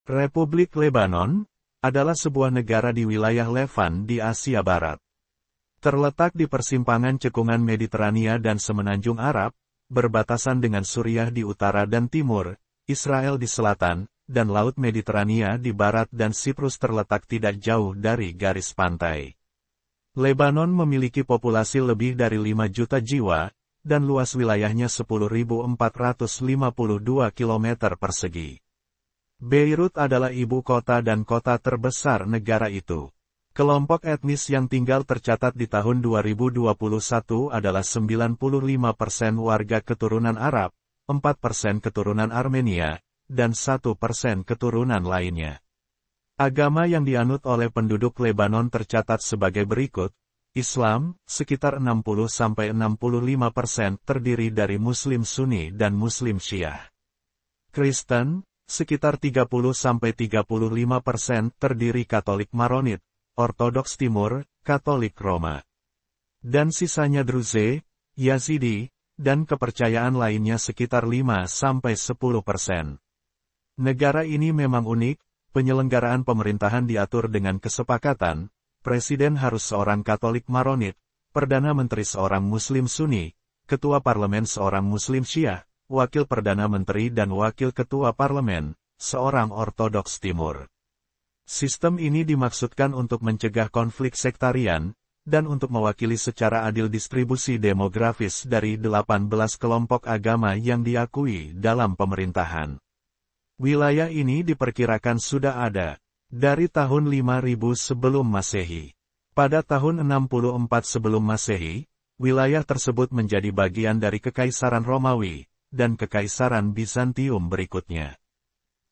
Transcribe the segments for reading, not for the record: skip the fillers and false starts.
Republik Lebanon adalah sebuah negara di wilayah Levan di Asia Barat. Terletak di persimpangan cekungan Mediterania dan Semenanjung Arab, berbatasan dengan Suriah di utara dan timur, Israel di selatan, dan Laut Mediterania di barat dan Siprus terletak tidak jauh dari garis pantai. Lebanon memiliki populasi lebih dari 5 juta jiwa, dan luas wilayahnya 10.452 km persegi. Beirut adalah ibu kota dan kota terbesar negara itu. Kelompok etnis yang tinggal tercatat di tahun 2021 adalah 95% warga keturunan Arab, 4% keturunan Armenia, dan 1% keturunan lainnya. Agama yang dianut oleh penduduk Lebanon tercatat sebagai berikut. Islam, sekitar 60–65% terdiri dari Muslim Sunni dan Muslim Syiah. Kristen, sekitar 30–35% terdiri Katolik Maronit, Ortodoks Timur, Katolik Roma. Dan sisanya Druze, Yazidi, dan kepercayaan lainnya sekitar 5–10%. Negara ini memang unik, penyelenggaraan pemerintahan diatur dengan kesepakatan, Presiden harus seorang Katolik Maronit, Perdana Menteri seorang Muslim Sunni, Ketua Parlemen seorang Muslim Syiah, Wakil Perdana Menteri dan Wakil Ketua Parlemen, seorang Ortodoks Timur. Sistem ini dimaksudkan untuk mencegah konflik sektarian, dan untuk mewakili secara adil distribusi demografis dari 18 kelompok agama yang diakui dalam pemerintahan. Wilayah ini diperkirakan sudah ada dari tahun 5000 sebelum Masehi. Pada tahun 64 sebelum Masehi, wilayah tersebut menjadi bagian dari Kekaisaran Romawi dan Kekaisaran Bizantium berikutnya.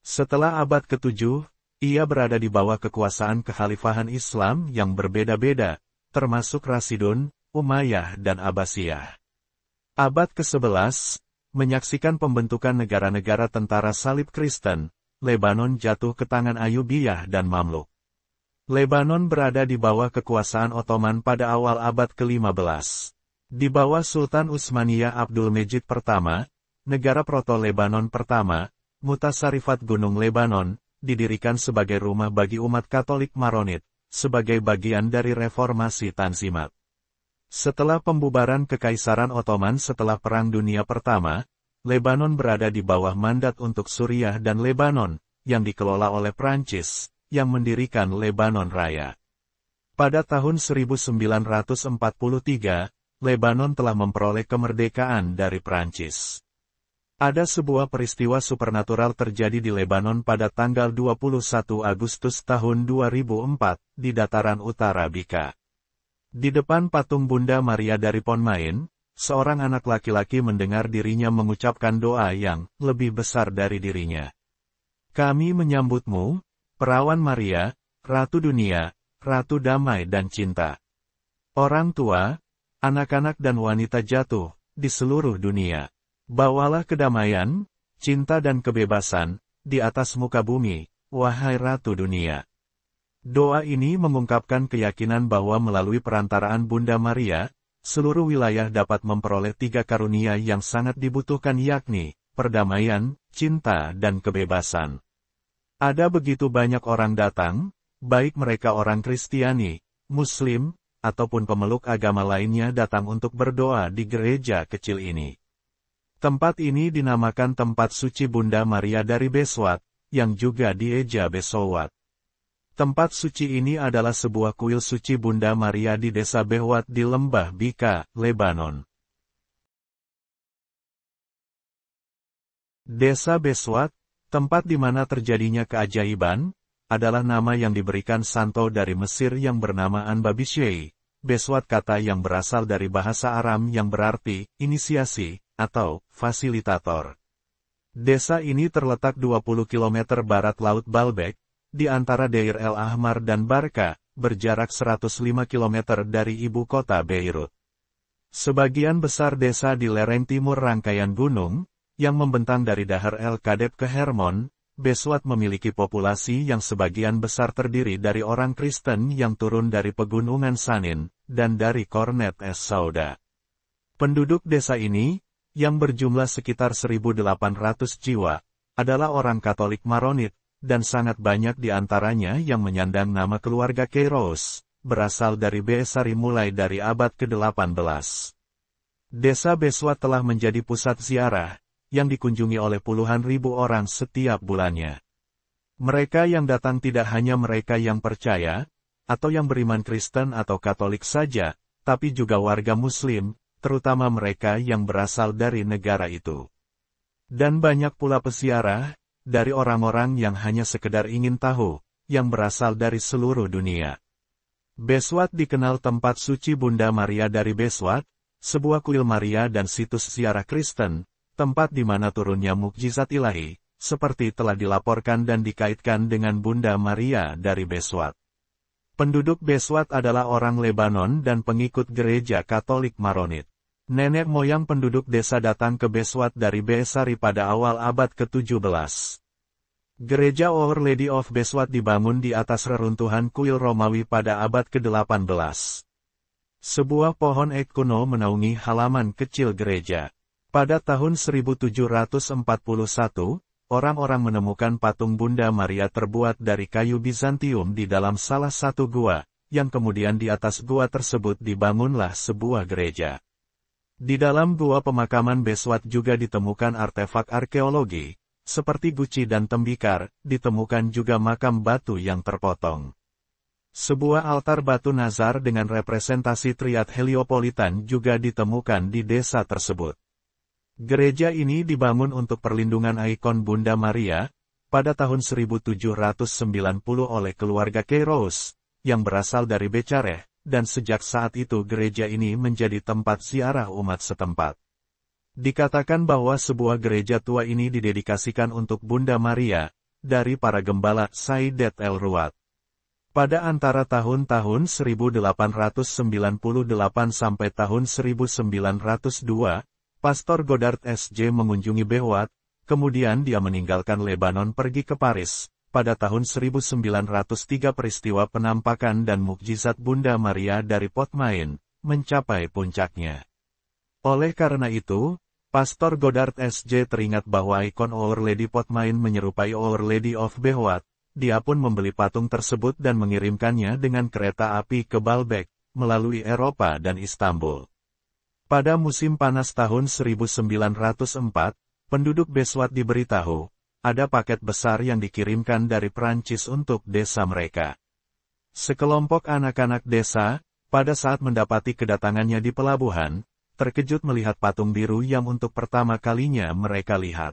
Setelah abad ke-7, ia berada di bawah kekuasaan kekhalifahan Islam yang berbeda-beda, termasuk Rasidun, Umayyah dan Abbasiyah. Abad ke-11, menyaksikan pembentukan negara-negara tentara salib Kristen, Lebanon jatuh ke tangan Ayyubiyah dan Mamluk. Lebanon berada di bawah kekuasaan Ottoman pada awal abad ke-15. Di bawah Sultan Utsmaniyah Abdul Mejid pertama, negara Proto-Lebanon pertama, Mutasarrifat Gunung Lebanon, didirikan sebagai rumah bagi umat Katolik Maronit, sebagai bagian dari reformasi Tanzimat. Setelah pembubaran Kekaisaran Ottoman setelah Perang Dunia Pertama, Lebanon berada di bawah mandat untuk Suriah dan Lebanon, yang dikelola oleh Prancis, yang mendirikan Lebanon Raya. Pada tahun 1943, Lebanon telah memperoleh kemerdekaan dari Prancis. Ada sebuah peristiwa supernatural terjadi di Lebanon pada tanggal 21 Agustus tahun 2004, di dataran utara Bika. Di depan patung Bunda Maria dari Ponmain, seorang anak laki-laki mendengar dirinya mengucapkan doa yang lebih besar dari dirinya. Kami menyambutmu, Perawan Maria, Ratu Dunia, Ratu Damai dan Cinta. Orang tua, anak-anak dan wanita jatuh di seluruh dunia. Bawalah kedamaian, cinta dan kebebasan, di atas muka bumi, wahai Ratu Dunia. Doa ini mengungkapkan keyakinan bahwa melalui perantaraan Bunda Maria, seluruh wilayah dapat memperoleh 3 karunia yang sangat dibutuhkan yakni, perdamaian, cinta dan kebebasan. Ada begitu banyak orang datang, baik mereka orang Kristiani, Muslim, ataupun pemeluk agama lainnya datang untuk berdoa di gereja kecil ini. Tempat ini dinamakan Tempat Suci Bunda Maria dari Beswat, yang juga dieja Besowat. Tempat suci ini adalah sebuah kuil suci Bunda Maria di desa Behwat di Lembah Bika, Lebanon. Desa Beswat, tempat di mana terjadinya keajaiban, adalah nama yang diberikan santo dari Mesir yang bernama Anbabishai. Beswat kata yang berasal dari bahasa Aram yang berarti inisiasi atau fasilitator. Desa ini terletak 20 km barat Laut Baalbek, di antara Deir El Ahmar dan Barka, berjarak 105 km dari ibu kota Beirut. Sebagian besar desa di lereng timur rangkaian gunung, yang membentang dari Dahar El Kadeb ke Hermon, Beswat memiliki populasi yang sebagian besar terdiri dari orang Kristen yang turun dari pegunungan Sanin, dan dari Kornet Es Sauda. Penduduk desa ini, yang berjumlah sekitar 1.800 jiwa, adalah orang Katolik Maronit, dan sangat banyak di antaranya yang menyandang nama keluarga Kairos, berasal dari Besari mulai dari abad ke-18. Desa Beswat telah menjadi pusat ziarah, yang dikunjungi oleh puluhan ribu orang setiap bulannya. Mereka yang datang tidak hanya mereka yang percaya, atau yang beriman Kristen atau Katolik saja, tapi juga warga Muslim, terutama mereka yang berasal dari negara itu. Dan banyak pula peziarah, dari orang-orang yang hanya sekedar ingin tahu, yang berasal dari seluruh dunia. Beswat dikenal tempat suci Bunda Maria dari Beswat, sebuah kuil Maria dan situs ziarah Kristen, tempat di mana turunnya mukjizat ilahi, seperti telah dilaporkan dan dikaitkan dengan Bunda Maria dari Beswat. Penduduk Beswat adalah orang Lebanon dan pengikut gereja Katolik Maronit. Nenek moyang penduduk desa datang ke Beswat dari Besari pada awal abad ke-17. Gereja Our Lady of Beswat dibangun di atas reruntuhan kuil Romawi pada abad ke-18. Sebuah pohon ek kuno menaungi halaman kecil gereja. Pada tahun 1741, orang-orang menemukan patung Bunda Maria terbuat dari kayu Bizantium di dalam salah satu gua, yang kemudian di atas gua tersebut dibangunlah sebuah gereja. Di dalam gua pemakaman Beswat juga ditemukan artefak arkeologi, seperti guci dan tembikar, ditemukan juga makam batu yang terpotong. Sebuah altar batu nazar dengan representasi triad Heliopolitan juga ditemukan di desa tersebut. Gereja ini dibangun untuk perlindungan ikon Bunda Maria, pada tahun 1790 oleh keluarga Kairos, yang berasal dari Becareh, dan sejak saat itu gereja ini menjadi tempat ziarah umat setempat. Dikatakan bahwa sebuah gereja tua ini didedikasikan untuk Bunda Maria, dari para gembala Saidet El Ruat. Pada antara tahun-tahun 1898 sampai tahun 1902, Pastor Godard S.J. mengunjungi Behwat, kemudian dia meninggalkan Lebanon pergi ke Paris. Pada tahun 1903 peristiwa penampakan dan mukjizat Bunda Maria dari Potmain, mencapai puncaknya. Oleh karena itu, Pastor Godard S.J. teringat bahwa ikon Our Lady Potmain menyerupai Our Lady of Behwat. Dia pun membeli patung tersebut dan mengirimkannya dengan kereta api ke Baalbek, melalui Eropa dan Istanbul. Pada musim panas tahun 1904, penduduk Beswat diberitahu, ada paket besar yang dikirimkan dari Prancis untuk desa mereka. Sekelompok anak-anak desa, pada saat mendapati kedatangannya di pelabuhan, terkejut melihat patung biru yang untuk pertama kalinya mereka lihat.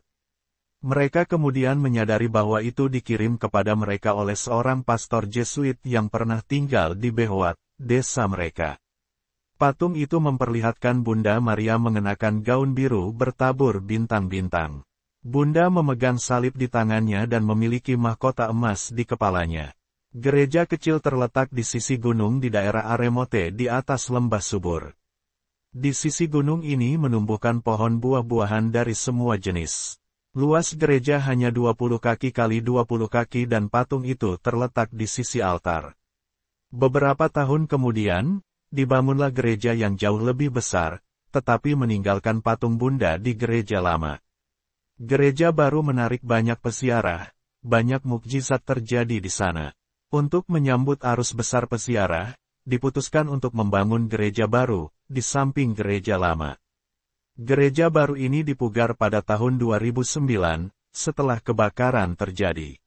Mereka kemudian menyadari bahwa itu dikirim kepada mereka oleh seorang pastor Jesuit yang pernah tinggal di Behwat, desa mereka. Patung itu memperlihatkan Bunda Maria mengenakan gaun biru bertabur bintang-bintang. Bunda memegang salib di tangannya dan memiliki mahkota emas di kepalanya. Gereja kecil terletak di sisi gunung di daerah Aremote di atas lembah subur. Di sisi gunung ini menumbuhkan pohon buah-buahan dari semua jenis. Luas gereja hanya 20 kaki kali 20 kaki dan patung itu terletak di sisi altar. Beberapa tahun kemudian, dibangunlah gereja yang jauh lebih besar, tetapi meninggalkan patung Bunda di gereja lama. Gereja baru menarik banyak peziarah, banyak mukjizat terjadi di sana. Untuk menyambut arus besar peziarah, diputuskan untuk membangun gereja baru, di samping gereja lama. Gereja baru ini dipugar pada tahun 2009, setelah kebakaran terjadi.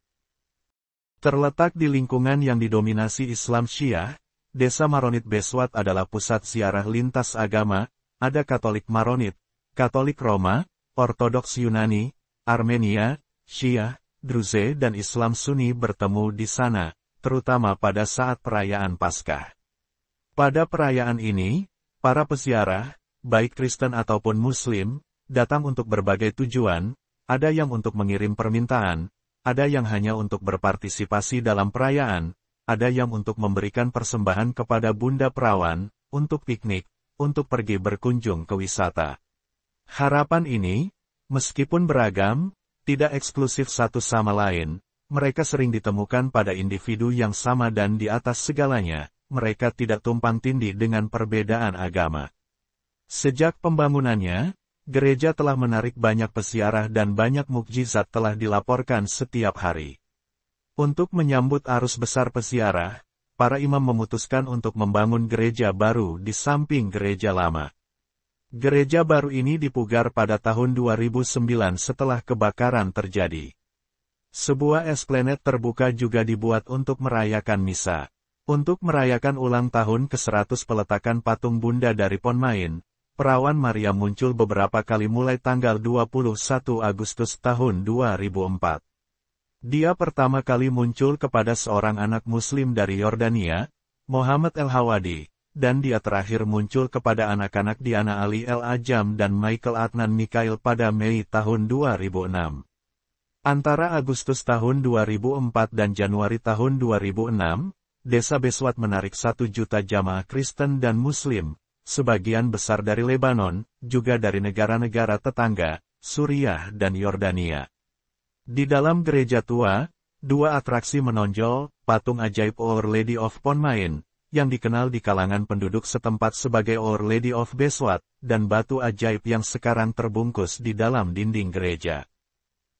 Terletak di lingkungan yang didominasi Islam Syiah, Desa Maronit Beswat adalah pusat ziarah lintas agama, ada Katolik Maronit, Katolik Roma, Ortodoks Yunani, Armenia, Syiah, Druze dan Islam Sunni bertemu di sana, terutama pada saat perayaan Paskah. Pada perayaan ini, para peziarah, baik Kristen ataupun Muslim, datang untuk berbagai tujuan, ada yang untuk mengirim permintaan, ada yang hanya untuk berpartisipasi dalam perayaan, ada yang untuk memberikan persembahan kepada Bunda Perawan, untuk piknik, untuk pergi berkunjung ke wisata. Harapan ini, meskipun beragam, tidak eksklusif satu sama lain, mereka sering ditemukan pada individu yang sama dan di atas segalanya, mereka tidak tumpang tindih dengan perbedaan agama. Sejak pembangunannya, gereja telah menarik banyak peziarah dan banyak mukjizat telah dilaporkan setiap hari. Untuk menyambut arus besar peziarah, para imam memutuskan untuk membangun gereja baru di samping gereja lama. Gereja baru ini dipugar pada tahun 2009 setelah kebakaran terjadi. Sebuah esplanade terbuka juga dibuat untuk merayakan misa. Untuk merayakan ulang tahun ke-100 peletakan patung Bunda dari Ponmain, Perawan Maria muncul beberapa kali mulai tanggal 21 Agustus tahun 2004. Dia pertama kali muncul kepada seorang anak Muslim dari Yordania, Muhammad El-Hawadi, dan dia terakhir muncul kepada anak-anak Diana Ali El-Ajam dan Michael Adnan Mikhail pada Mei tahun 2006. Antara Agustus tahun 2004 dan Januari tahun 2006, Desa Beswat menarik 1 juta jamaah Kristen dan Muslim, sebagian besar dari Lebanon, juga dari negara-negara tetangga, Suriah dan Yordania. Di dalam gereja tua, 2 atraksi menonjol, patung ajaib Our Lady of Ponmain, yang dikenal di kalangan penduduk setempat sebagai Our Lady of Beswat, dan batu ajaib yang sekarang terbungkus di dalam dinding gereja.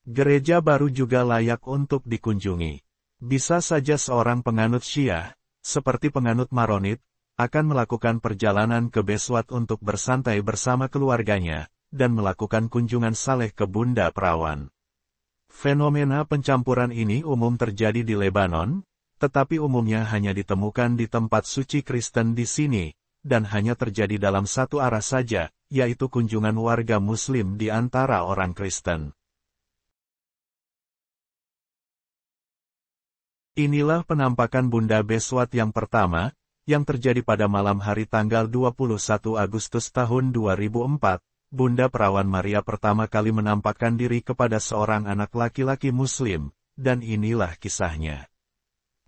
Gereja baru juga layak untuk dikunjungi. Bisa saja seorang penganut Syiah, seperti penganut Maronit, akan melakukan perjalanan ke Beswat untuk bersantai bersama keluarganya, dan melakukan kunjungan saleh ke Bunda Perawan. Fenomena pencampuran ini umum terjadi di Lebanon, tetapi umumnya hanya ditemukan di tempat suci Kristen di sini, dan hanya terjadi dalam satu arah saja, yaitu kunjungan warga Muslim di antara orang Kristen. Inilah penampakan Bunda Beswat yang pertama, yang terjadi pada malam hari tanggal 21 Agustus tahun 2004, Bunda Perawan Maria pertama kali menampakkan diri kepada seorang anak laki-laki Muslim, dan inilah kisahnya.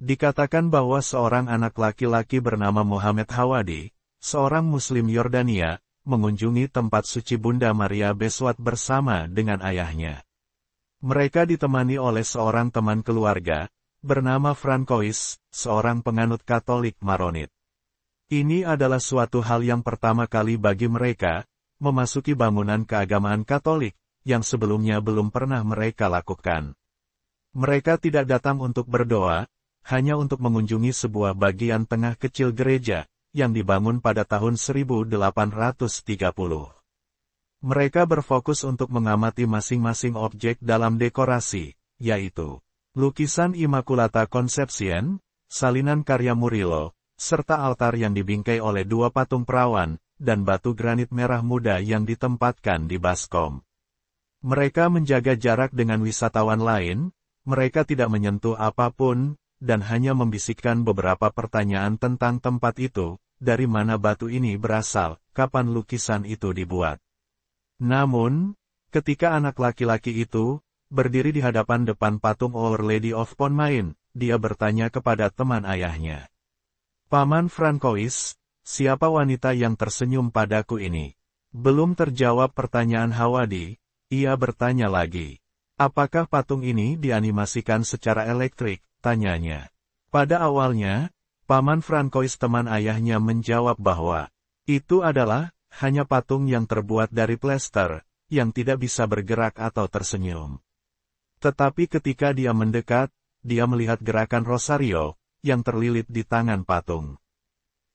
Dikatakan bahwa seorang anak laki-laki bernama Muhammad Hawadi, seorang Muslim Yordania, mengunjungi tempat suci Bunda Maria Beswat bersama dengan ayahnya. Mereka ditemani oleh seorang teman keluarga, bernama Francois, seorang penganut Katolik Maronit. Ini adalah suatu hal yang pertama kali bagi mereka, memasuki bangunan keagamaan Katolik, yang sebelumnya belum pernah mereka lakukan. Mereka tidak datang untuk berdoa, hanya untuk mengunjungi sebuah bagian tengah kecil gereja, yang dibangun pada tahun 1830. Mereka berfokus untuk mengamati masing-masing objek dalam dekorasi, yaitu lukisan Immaculata Conception, salinan karya Murillo, serta altar yang dibingkai oleh 2 patung perawan, dan batu granit merah muda yang ditempatkan di baskom. Mereka menjaga jarak dengan wisatawan lain, mereka tidak menyentuh apapun, dan hanya membisikkan beberapa pertanyaan tentang tempat itu, dari mana batu ini berasal, kapan lukisan itu dibuat. Namun, ketika anak laki-laki itu berdiri di hadapan depan patung Our Lady of Ponmain, dia bertanya kepada teman ayahnya. Paman Francois, siapa wanita yang tersenyum padaku ini? Belum terjawab pertanyaan Hawadi, ia bertanya lagi. Apakah patung ini dianimasikan secara elektrik? Tanyanya. Pada awalnya, Paman Francois teman ayahnya menjawab bahwa itu adalah hanya patung yang terbuat dari plester, yang tidak bisa bergerak atau tersenyum. Tetapi ketika dia mendekat, dia melihat gerakan rosario, yang terlilit di tangan patung.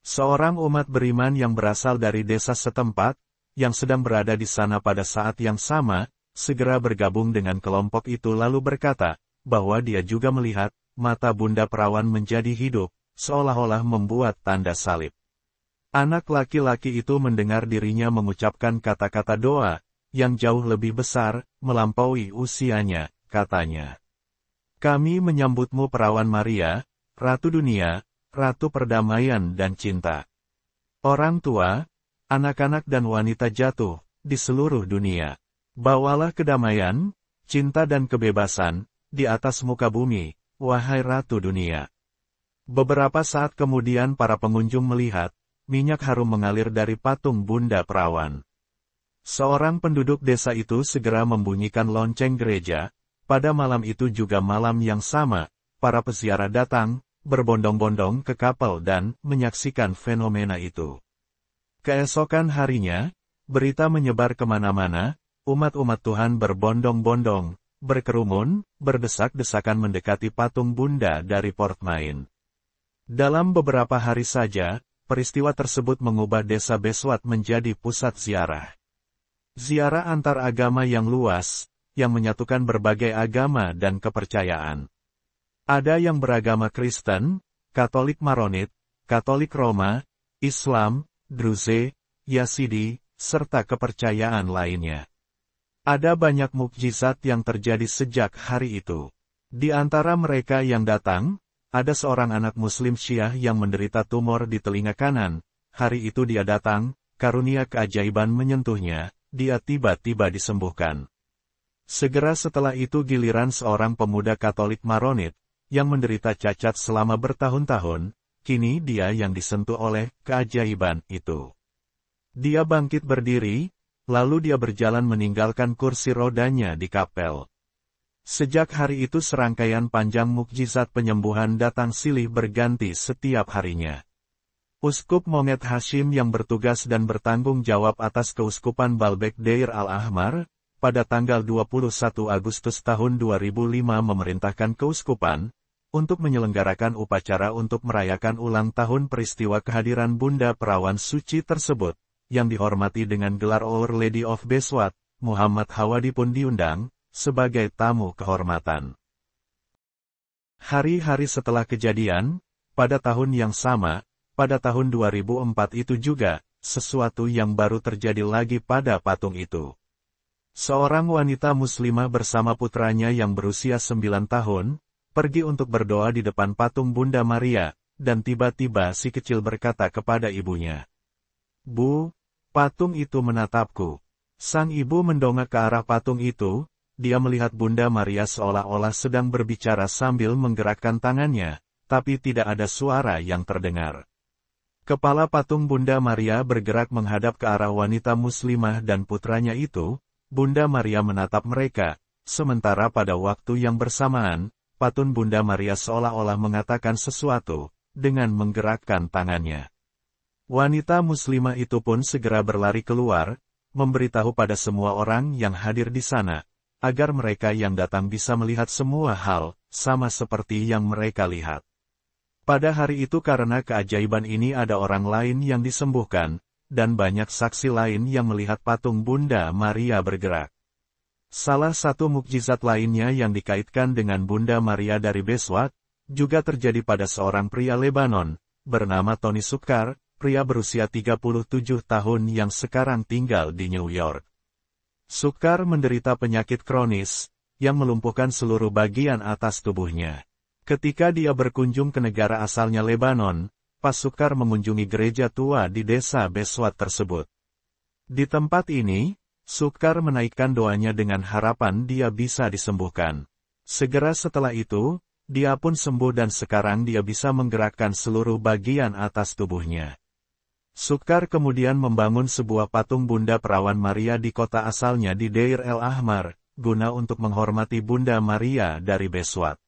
Seorang umat beriman yang berasal dari desa setempat, yang sedang berada di sana pada saat yang sama, segera bergabung dengan kelompok itu lalu berkata, bahwa dia juga melihat, mata Bunda Perawan menjadi hidup, seolah-olah membuat tanda salib. Anak laki-laki itu mendengar dirinya mengucapkan kata-kata doa, yang jauh lebih besar, melampaui usianya. Katanya, kami menyambutmu Perawan Maria, Ratu Dunia, Ratu Perdamaian dan Cinta. Orang tua, anak-anak dan wanita jatuh, di seluruh dunia. Bawalah kedamaian, cinta dan kebebasan, di atas muka bumi, wahai Ratu Dunia. Beberapa saat kemudian para pengunjung melihat, minyak harum mengalir dari patung Bunda Perawan. Seorang penduduk desa itu segera membunyikan lonceng gereja. Pada malam itu juga malam yang sama, para peziarah datang, berbondong-bondong ke kapel dan menyaksikan fenomena itu. Keesokan harinya, berita menyebar kemana-mana, umat-umat Tuhan berbondong-bondong, berkerumun, berdesak-desakan mendekati patung Bunda dari Port Main. Dalam beberapa hari saja, peristiwa tersebut mengubah desa Beswat menjadi pusat ziarah. Ziarah antar agama yang luas, yang menyatukan berbagai agama dan kepercayaan. Ada yang beragama Kristen, Katolik Maronit, Katolik Roma, Islam, Druze, Yazidi, serta kepercayaan lainnya. Ada banyak mukjizat yang terjadi sejak hari itu. Di antara mereka yang datang, ada seorang anak Muslim Syiah yang menderita tumor di telinga kanan. Hari itu dia datang, karunia keajaiban menyentuhnya, dia tiba-tiba disembuhkan. Segera setelah itu giliran seorang pemuda Katolik Maronit, yang menderita cacat selama bertahun-tahun, kini dia yang disentuh oleh keajaiban itu. Dia bangkit berdiri, lalu dia berjalan meninggalkan kursi rodanya di kapel. Sejak hari itu serangkaian panjang mukjizat penyembuhan datang silih berganti setiap harinya. Uskup Mohamed Hashim yang bertugas dan bertanggung jawab atas Keuskupan Baalbek Deir Al-Ahmar, pada tanggal 21 Agustus tahun 2005 memerintahkan Keuskupan, untuk menyelenggarakan upacara untuk merayakan ulang tahun peristiwa kehadiran Bunda Perawan Suci tersebut, yang dihormati dengan gelar Our Lady of Beswat. Muhammad Hawadi pun diundang, sebagai tamu kehormatan. Hari-hari setelah kejadian, pada tahun yang sama, pada tahun 2004 itu juga, sesuatu yang baru terjadi lagi pada patung itu. Seorang wanita muslimah bersama putranya yang berusia 9 tahun, pergi untuk berdoa di depan patung Bunda Maria, dan tiba-tiba si kecil berkata kepada ibunya, "Bu, patung itu menatapku." Sang ibu mendongak ke arah patung itu, dia melihat Bunda Maria seolah-olah sedang berbicara sambil menggerakkan tangannya, tapi tidak ada suara yang terdengar. Kepala patung Bunda Maria bergerak menghadap ke arah wanita muslimah dan putranya itu. Bunda Maria menatap mereka, sementara pada waktu yang bersamaan, patung Bunda Maria seolah-olah mengatakan sesuatu, dengan menggerakkan tangannya. Wanita muslimah itu pun segera berlari keluar, memberitahu pada semua orang yang hadir di sana, agar mereka yang datang bisa melihat semua hal, sama seperti yang mereka lihat. Pada hari itu karena keajaiban ini ada orang lain yang disembuhkan, dan banyak saksi lain yang melihat patung Bunda Maria bergerak. Salah satu mukjizat lainnya yang dikaitkan dengan Bunda Maria dari Beswat, juga terjadi pada seorang pria Lebanon, bernama Tony Sukar, pria berusia 37 tahun yang sekarang tinggal di New York. Sukar menderita penyakit kronis, yang melumpuhkan seluruh bagian atas tubuhnya. Ketika dia berkunjung ke negara asalnya Lebanon, pas Sukar mengunjungi gereja tua di desa Beswat tersebut. Di tempat ini, Sukar menaikkan doanya dengan harapan dia bisa disembuhkan. Segera setelah itu, dia pun sembuh dan sekarang dia bisa menggerakkan seluruh bagian atas tubuhnya. Sukar kemudian membangun sebuah patung Bunda Perawan Maria di kota asalnya di Deir El-Ahmar, guna untuk menghormati Bunda Maria dari Beswat.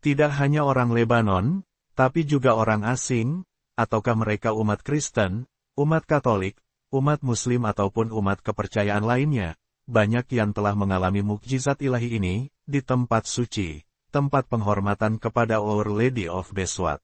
Tidak hanya orang Lebanon, tapi juga orang asing, ataukah mereka umat Kristen, umat Katolik, umat Muslim ataupun umat kepercayaan lainnya, banyak yang telah mengalami mukjizat ilahi ini, di tempat suci, tempat penghormatan kepada Our Lady of Beswat.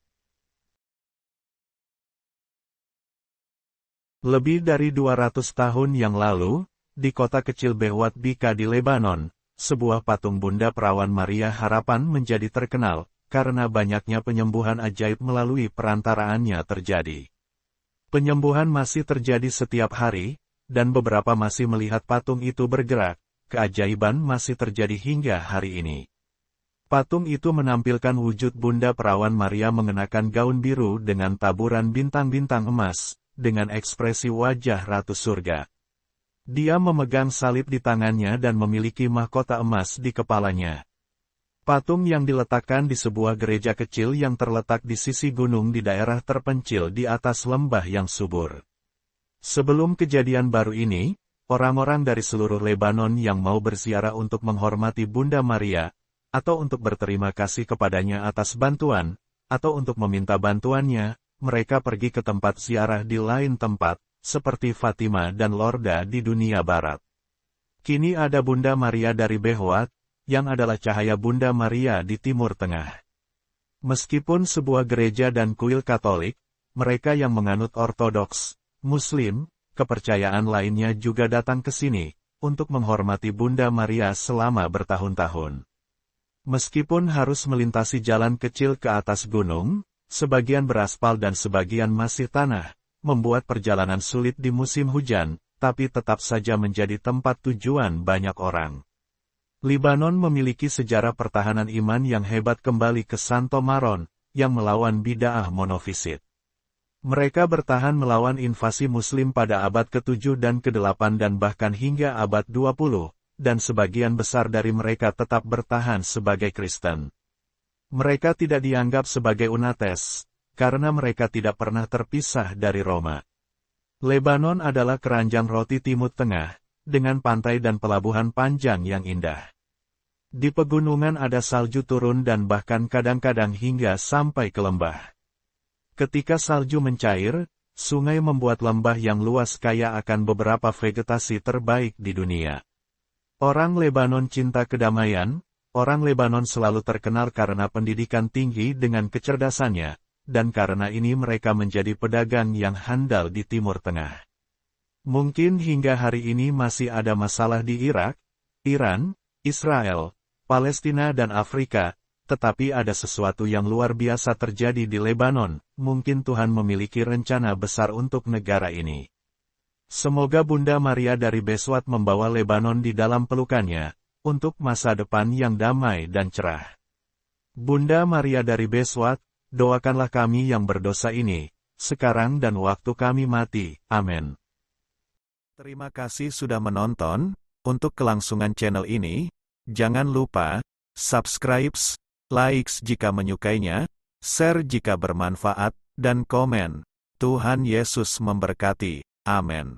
Lebih dari 200 tahun yang lalu, di kota kecil Behwat Bika di Lebanon, sebuah patung Bunda Perawan Maria Harapan menjadi terkenal, karena banyaknya penyembuhan ajaib melalui perantaraannya terjadi. Penyembuhan masih terjadi setiap hari, dan beberapa masih melihat patung itu bergerak, keajaiban masih terjadi hingga hari ini. Patung itu menampilkan wujud Bunda Perawan Maria mengenakan gaun biru dengan taburan bintang-bintang emas, dengan ekspresi wajah Ratu Surga. Dia memegang salib di tangannya dan memiliki mahkota emas di kepalanya. Patung yang diletakkan di sebuah gereja kecil yang terletak di sisi gunung di daerah terpencil di atas lembah yang subur. Sebelum kejadian baru ini, orang-orang dari seluruh Lebanon yang mau berziarah untuk menghormati Bunda Maria, atau untuk berterima kasih kepadanya atas bantuan, atau untuk meminta bantuannya, mereka pergi ke tempat ziarah di lain tempat, seperti Fatima dan Lorda di dunia barat. Kini ada Bunda Maria dari Behwat, yang adalah cahaya Bunda Maria di Timur Tengah. Meskipun sebuah gereja dan kuil Katolik, mereka yang menganut Ortodoks, Muslim, kepercayaan lainnya juga datang ke sini, untuk menghormati Bunda Maria selama bertahun-tahun. Meskipun harus melintasi jalan kecil ke atas gunung, sebagian beraspal dan sebagian masih tanah, membuat perjalanan sulit di musim hujan, tapi tetap saja menjadi tempat tujuan banyak orang. Libanon memiliki sejarah pertahanan iman yang hebat kembali ke Santo Maron, yang melawan bid'ah monofisit. Mereka bertahan melawan invasi Muslim pada abad ke-7 dan ke-8 dan bahkan hingga abad 20, dan sebagian besar dari mereka tetap bertahan sebagai Kristen. Mereka tidak dianggap sebagai unates, karena mereka tidak pernah terpisah dari Roma. Lebanon adalah keranjang roti Timur Tengah, dengan pantai dan pelabuhan panjang yang indah. Di pegunungan ada salju turun dan bahkan kadang-kadang hingga sampai ke lembah. Ketika salju mencair, sungai membuat lembah yang luas kaya akan beberapa vegetasi terbaik di dunia. Orang Lebanon cinta kedamaian, orang Lebanon selalu terkenal karena pendidikan tinggi dengan kecerdasannya, dan karena ini mereka menjadi pedagang yang handal di Timur Tengah. Mungkin hingga hari ini masih ada masalah di Irak, Iran, Israel, Palestina dan Afrika, tetapi ada sesuatu yang luar biasa terjadi di Lebanon, mungkin Tuhan memiliki rencana besar untuk negara ini. Semoga Bunda Maria dari Beswat membawa Lebanon di dalam pelukannya, untuk masa depan yang damai dan cerah. Bunda Maria dari Beswat, doakanlah kami yang berdosa ini, sekarang dan waktu kami mati. Amin. Terima kasih sudah menonton. Untuk kelangsungan channel ini, jangan lupa subscribe, like jika menyukainya, share jika bermanfaat, dan komen. Tuhan Yesus memberkati. Amin.